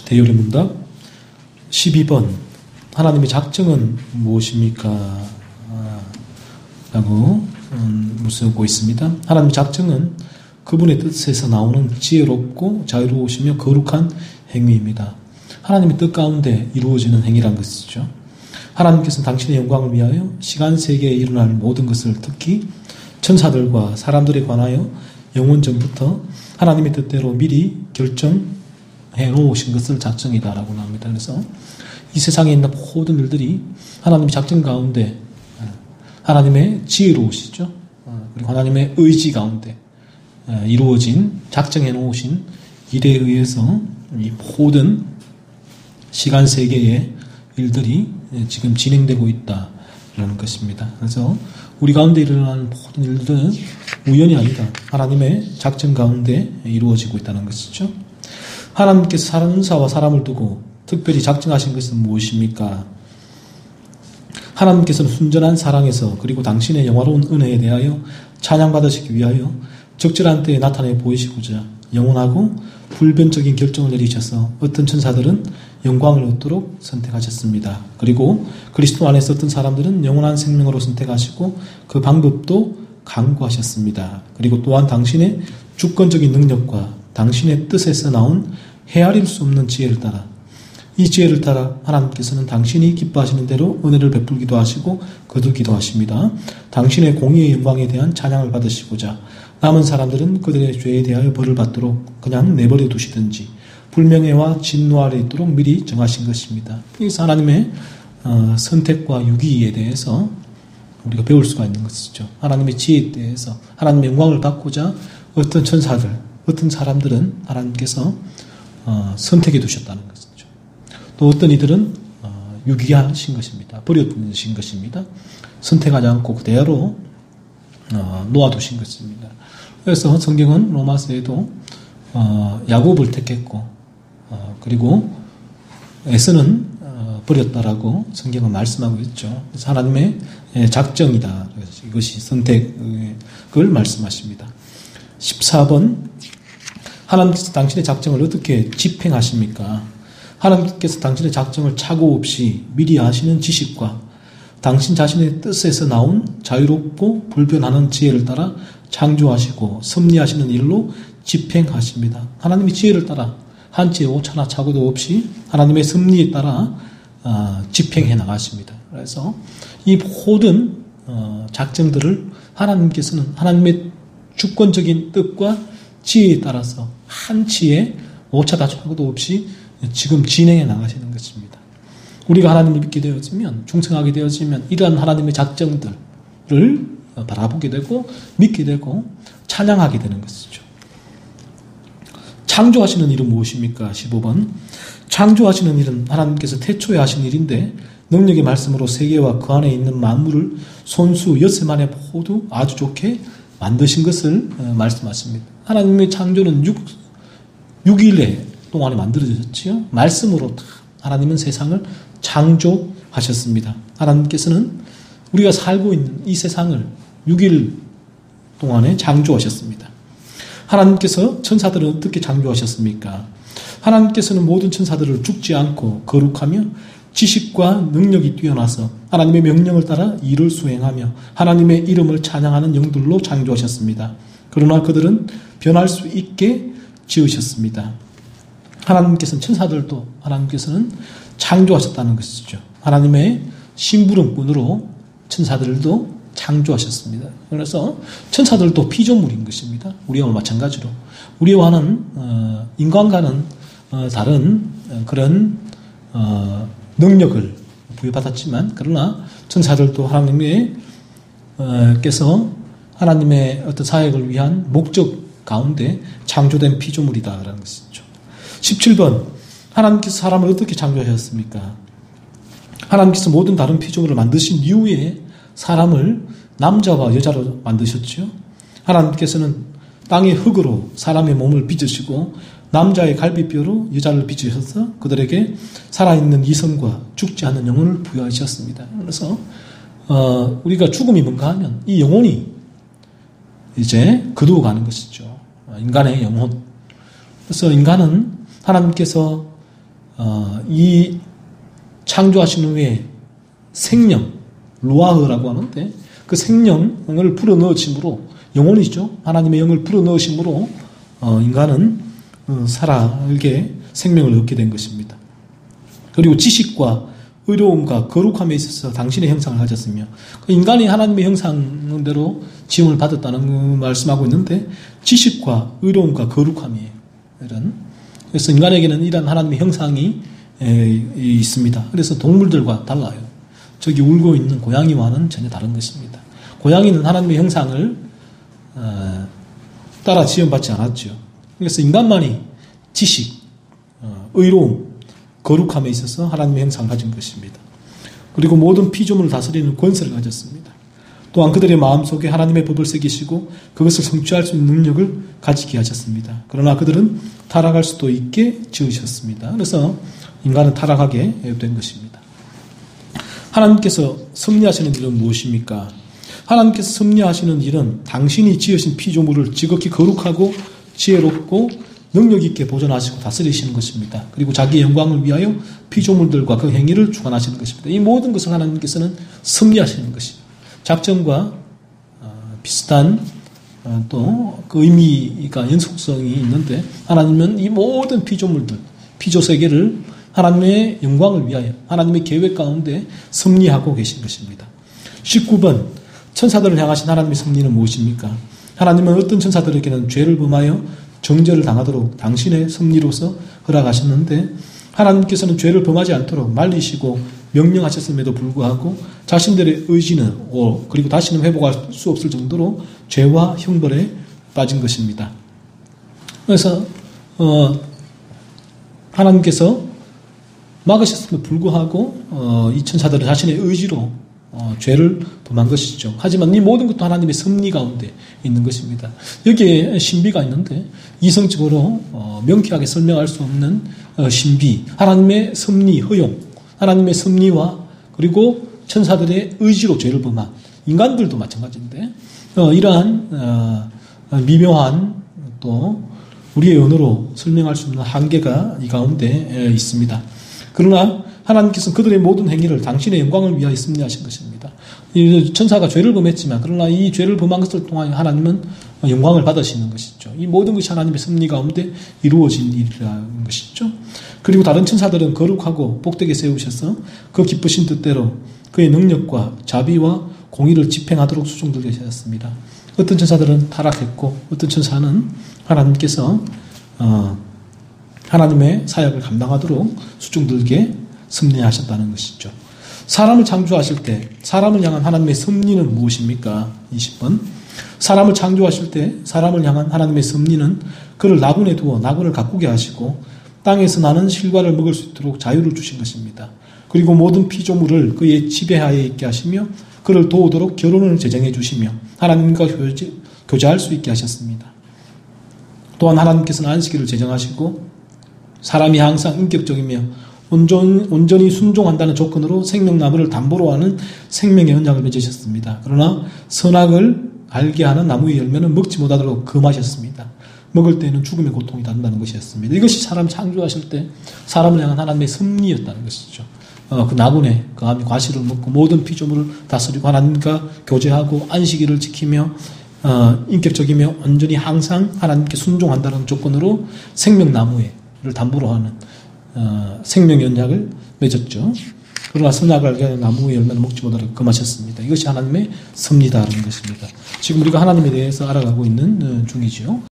대열의 문답 12번 하나님의 작정은 무엇입니까? 라고 묻고 있습니다. 하나님의 작정은 그분의 뜻에서 나오는 지혜롭고 자유로우시며 거룩한 행위입니다. 하나님의 뜻 가운데 이루어지는 행위란 것이죠. 하나님께서는 당신의 영광을 위하여 시간 세계에 일어날 모든 것을 특히 천사들과 사람들에 관하여 영원 전부터 하나님의 뜻대로 미리 결정해 놓으신 것을 작정이다라고 나옵니다. 그래서 이 세상에 있는 모든 일들이 하나님의 작정 가운데 하나님의 지혜로우시죠. 그리고 하나님의 의지 가운데 이루어진 작정해 놓으신 일에 의해서 이 모든 시간 세계의 일들이 지금 진행되고 있다라는 것입니다. 그래서 우리 가운데 일어나는 모든 일들은 우연이 아니다. 하나님의 작정 가운데 이루어지고 있다는 것이죠. 하나님께서 사람과 사람을 두고 특별히 작정하신 것은 무엇입니까? 하나님께서는 순전한 사랑에서 그리고 당신의 영화로운 은혜에 대하여 찬양받으시기 위하여 적절한 때에 나타내 보이시고자 영원하고 불변적인 결정을 내리셔서 어떤 천사들은 영광을 얻도록 선택하셨습니다. 그리고 그리스도 안에서 어떤 사람들은 영원한 생명으로 선택하시고 그 방법도 강구하셨습니다. 그리고 또한 당신의 주권적인 능력과 당신의 뜻에서 나온 헤아릴 수 없는 지혜를 따라 이 지혜를 따라 하나님께서는 당신이 기뻐하시는 대로 은혜를 베풀기도 하시고 거두기도 하십니다. 당신의 공의의 영광에 대한 찬양을 받으시고자 남은 사람들은 그들의 죄에 대하여 벌을 받도록 그냥 내버려 두시든지 불명예와 진노 아래 있도록 미리 정하신 것입니다. 그래서 하나님의 선택과 유기에 대해서 우리가 배울 수가 있는 것이죠. 하나님의 지혜에 대해서 하나님의 영광을 받고자 어떤 천사들, 어떤 사람들은 하나님께서 선택해 두셨다는 것이죠. 또 어떤 이들은 유기하신 것입니다. 버려두신 것입니다. 선택하지 않고 그대로 놓아두신 것입니다. 그래서 성경은 로마서에도 야곱을 택했고 그리고 에서는 버렸다라고 성경은 말씀하고 있죠. 그래서 하나님의 작정이다. 이것이 선택을 말씀하십니다. 14번 하나님께서 당신의 작정을 어떻게 집행하십니까? 하나님께서 당신의 작정을 착오 없이 미리 아시는 지식과 당신 자신의 뜻에서 나온 자유롭고 불변하는 지혜를 따라 창조하시고 섭리하시는 일로 집행하십니다. 하나님의 지혜를 따라 한치의 오차나 착오도 없이 하나님의 섭리에 따라 집행해 나가십니다. 그래서 이 모든 작정들을 하나님께서는 하나님의 주권적인 뜻과 지혜에 따라서 한치의 오차다 착오도 없이 지금 진행해 나가시는 것입니다. 우리가 하나님을 믿게 되어지면 충성하게 되어지면 이러한 하나님의 작정들을 바라보게 되고 믿게 되고 찬양하게 되는 것이죠. 창조하시는 일은 무엇입니까? 15번 창조하시는 일은 하나님께서 태초에 하신 일인데 능력의 말씀으로 세계와 그 안에 있는 만물을 손수 엿새 만에 모두 아주 좋게 만드신 것을 말씀하십니다. 하나님의 창조는 6일에 동안에 만들어졌지요. 말씀으로 하나님은 세상을 창조하셨습니다. 하나님께서는 우리가 살고 있는 이 세상을 6일 동안에 창조하셨습니다. 하나님께서 천사들을 어떻게 창조하셨습니까? 하나님께서는 모든 천사들을 죽지 않고 거룩하며 지식과 능력이 뛰어나서 하나님의 명령을 따라 일을 수행하며 하나님의 이름을 찬양하는 영들로 창조하셨습니다. 그러나 그들은 변할 수 있게 지으셨습니다. 하나님께서는 천사들도 하나님께서는 창조하셨다는 것이죠. 하나님의 심부름꾼으로 천사들도 창조하셨습니다. 그래서 천사들도 피조물인 것입니다. 우리와 마찬가지로 우리와는 인간과는 다른 그런 능력을 부여받았지만 그러나 천사들도 하나님께서 하나님의 어떤 사역을 위한 목적 가운데 창조된 피조물이다라는 것이죠. 17번 하나님께서 사람을 어떻게 창조하셨습니까? 하나님께서 모든 다른 피조물을 만드신 이후에 사람을 남자와 여자로 만드셨죠. 하나님께서는 땅의 흙으로 사람의 몸을 빚으시고 남자의 갈비뼈로 여자를 빚으셔서 그들에게 살아있는 이성과 죽지 않는 영혼을 부여하셨습니다. 그래서 우리가 죽음이 뭔가 하면 이 영혼이 이제 거두어가는 것이죠. 인간의 영혼. 그래서 인간은 하나님께서 이 창조하신 후에 생명, 루아흐라고 하는데 그 생명을 불어넣으심으로 영혼이죠. 하나님의 영을 불어넣으심으로 인간은 살아게 생명을 얻게 된 것입니다. 그리고 지식과 의로움과 거룩함에 있어서 당신의 형상을 가졌으며 인간이 하나님의 형상대로 지음을 받았다는 말씀하고 있는데 지식과 의로움과 거룩함이에요. 그래서 인간에게는 이런 하나님의 형상이 있습니다. 그래서 동물들과 달라요. 저기 울고 있는 고양이와는 전혀 다른 것입니다. 고양이는 하나님의 형상을 따라 지음받지 않았죠. 그래서 인간만이 지식, 의로움, 거룩함에 있어서 하나님의 형상을 가진 것입니다. 그리고 모든 피조물을 다스리는 권세를 가졌습니다. 또한 그들의 마음속에 하나님의 법을 새기시고 그것을 성취할 수 있는 능력을 가지게 하셨습니다. 그러나 그들은 타락할 수도 있게 지으셨습니다. 그래서 인간은 타락하게 된 것입니다. 하나님께서 섭리하시는 일은 무엇입니까? 하나님께서 섭리하시는 일은 당신이 지으신 피조물을 지극히 거룩하고 지혜롭고 능력 있게 보존하시고 다스리시는 것입니다. 그리고 자기의 영광을 위하여 피조물들과 그 행위를 주관하시는 것입니다. 이 모든 것을 하나님께서는 섭리하시는 것입니다. 작전과 비슷한 또 그 의미가 연속성이 있는데 하나님은 이 모든 피조물들, 피조세계를 하나님의 영광을 위하여 하나님의 계획 가운데 섭리하고 계신 것입니다. 19번 천사들을 향하신 하나님의 섭리는 무엇입니까? 하나님은 어떤 천사들에게는 죄를 범하여 정죄를 당하도록 당신의 섭리로서 허락하셨는데 하나님께서는 죄를 범하지 않도록 말리시고 명령하셨음에도 불구하고 자신들의 의지는 그리고 다시는 회복할 수 없을 정도로 죄와 형벌에 빠진 것입니다. 그래서 하나님께서 막으셨음에도 불구하고 이 천사들은 자신의 의지로 죄를 범한 것이죠. 하지만 이 모든 것도 하나님의 섭리 가운데 있는 것입니다. 여기에 신비가 있는데 이성적으로 명쾌하게 설명할 수 없는 신비, 하나님의 섭리, 허용, 하나님의 섭리와 그리고 천사들의 의지로 죄를 범한 인간들도 마찬가지인데 이러한 미묘한 또 우리의 언어로 설명할 수 없는 한계가 이 가운데 있습니다. 그러나 하나님께서는 그들의 모든 행위를 당신의 영광을 위하여 섭리하신 것입니다. 천사가 죄를 범했지만 그러나 이 죄를 범한 것을 통하여 하나님은 영광을 받으시는 것이죠. 이 모든 것이 하나님의 섭리 가운데 이루어진 일이라는 것이죠. 그리고 다른 천사들은 거룩하고 복되게 세우셔서 그 기쁘신 뜻대로 그의 능력과 자비와 공의를 집행하도록 수종들게 하셨습니다. 어떤 천사들은 타락했고 어떤 천사는 하나님께서 하나님의 사역을 감당하도록 수종들게 섭리하셨다는 것이죠. 사람을 창조하실 때 사람을 향한 하나님의 섭리는 무엇입니까? 20번 사람을 창조하실 때 사람을 향한 하나님의 섭리는 그를 나군에 두어 나군을 가꾸게 하시고 땅에서 나는 실과를 먹을 수 있도록 자유를 주신 것입니다. 그리고 모든 피조물을 그의 지배하에 있게 하시며 그를 도우도록 결혼을 제정해 주시며 하나님과 교제할 수 있게 하셨습니다. 또한 하나님께서는 안식일을 제정하시고 사람이 항상 인격적이며 온전히 순종한다는 조건으로 생명나무를 담보로 하는 생명의 언약을 맺으셨습니다. 그러나 선악을 알게 하는 나무의 열매는 먹지 못하도록 금하셨습니다. 먹을 때에는 죽음의 고통이 단다는 것이었습니다. 이것이 사람 창조하실 때 사람을 향한 하나님의 섭리였다는 것이죠. 그 나군에 그 암이 과실을 먹고 모든 피조물을 다스리고 하나님과 교제하고 안식일을 지키며 인격적이며 온전히 항상 하나님께 순종한다는 조건으로 생명나무를 담보로 하는 생명의 언약을 맺었죠. 그러나 선악을 알게 하는 나무의 열매는 먹지 못하도록 금하셨습니다. 이것이 하나님의 섭리다라는 것입니다. 지금 우리가 하나님에 대해서 알아가고 있는 중이죠.